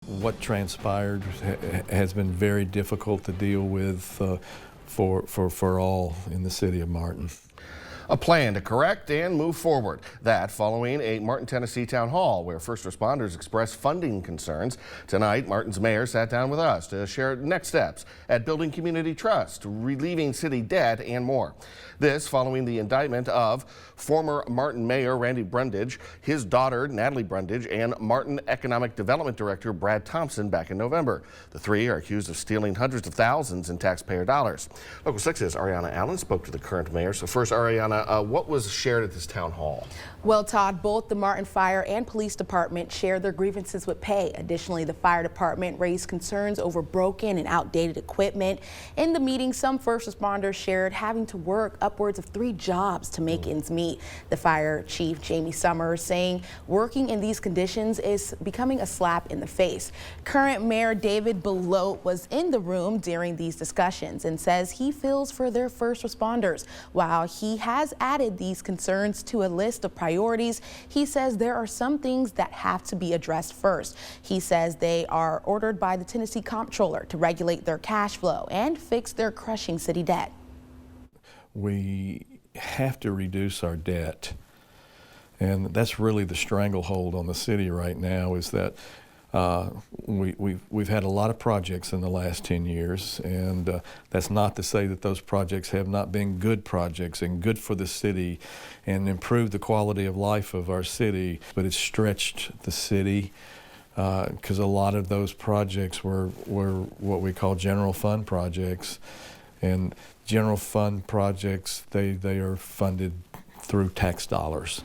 what transpired has been very difficult to deal with for all in the city of Martin. A plan to correct and move forward. That following a Martin, Tennessee town hall where first responders expressed funding concerns. Tonight, Martin's mayor sat down with us to share next steps at building community trust, relieving city debt, and more. This following the indictment of former Martin Mayor Randy Brundage, his daughter Natalie Brundage, and Martin Economic Development Director Brad Thompson back in November. The three are accused of stealing hundreds of thousands in taxpayer dollars. Local 6's Ariana Allen spoke to the current mayor. So first, Ariana, what was shared at this town hall? Well, Todd, both the Martin Fire and Police Department shared their grievances with pay. Additionally, the fire department raised concerns over broken and outdated equipment. In the meeting, some first responders shared having to work upwards of 3 jobs to make ends meet. The fire chief, Jamie Summers, saying working in these conditions is becoming a slap in the face. Current Mayor David Belote was in the room during these discussions and says he feels for their first responders. While he has added these concerns to a list of priorities, he says there are some things that have to be addressed first. He says they are ordered by the Tennessee Comptroller to regulate their cash flow and fix their crushing city debt. We have to reduce our debt, and that's really the stranglehold on the city right now, is that we've had a lot of projects in the last 10 years, and that's not to say that those projects have not been good projects and good for the city and improved the quality of life of our city, but it's stretched the city because a lot of those projects were what we call general fund projects, and general fund projects, they are funded through tax dollars.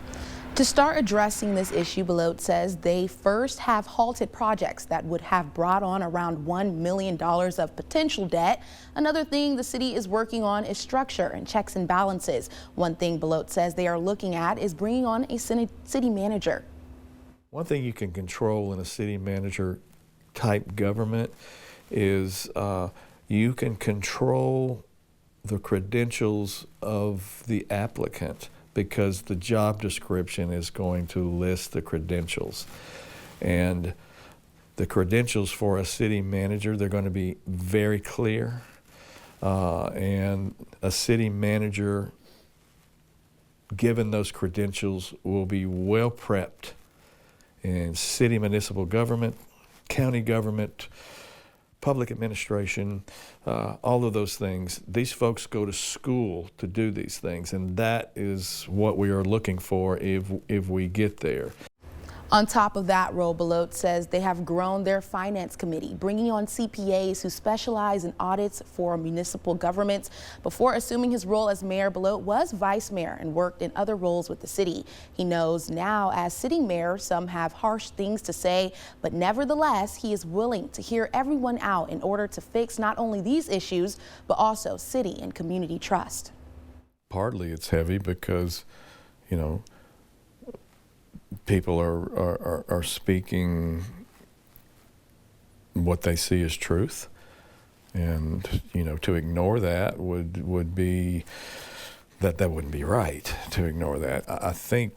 To start addressing this issue, Belote says they first have halted projects that would have brought on around $1 million of potential debt. Another thing the city is working on is structure and checks and balances. One thing Belote says they are looking at is bringing on a city manager. One thing you can control in a city manager type government is you can control the credentials of the applicant, because the job description is going to list the credentials. And the credentials for a city manager, they're going to be very clear. And a city manager, given those credentials, will be well prepped in city municipal government, county government, public administration, all of those things. These folks go to school to do these things, and that is what we are looking for if we get there. On top of that role, Belote says they have grown their finance committee, bringing on CPAs who specialize in audits for municipal governments. Before assuming his role as mayor, Belote was vice mayor and worked in other roles with the city. He knows now as sitting mayor, some have harsh things to say, but nevertheless, he is willing to hear everyone out in order to fix not only these issues, but also city and community trust. Partly it's heavy because, you know, people are speaking what they see as truth, and you know, to ignore that would be that wouldn't be right. To ignore that, I think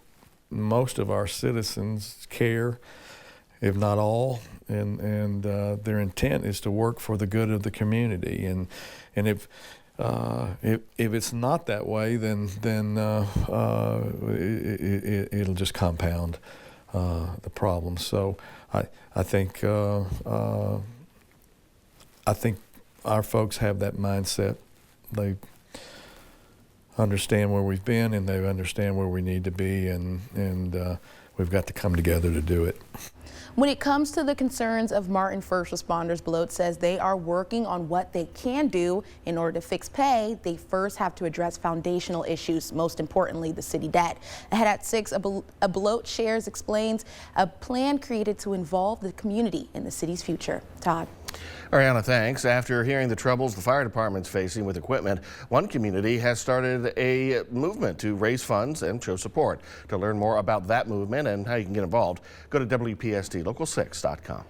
most of our citizens care, if not all, and their intent is to work for the good of the community, and if it's not that way, then it'll just compound the problem. So I think our folks have that mindset. They understand where we've been, and they understand where we need to be, and we've got to come together to do it. When it comes to the concerns of Martin first responders, Belote says they are working on what they can do. In order to fix pay, they first have to address foundational issues, most importantly, the city debt. Ahead at 6, a Belote shares explains a plan created to involve the community in the city's future. Todd. Ariana, thanks. After hearing the troubles the fire department's facing with equipment, one community has started a movement to raise funds and show support. To learn more about that movement and how you can get involved, go to WPSD Local 6.com.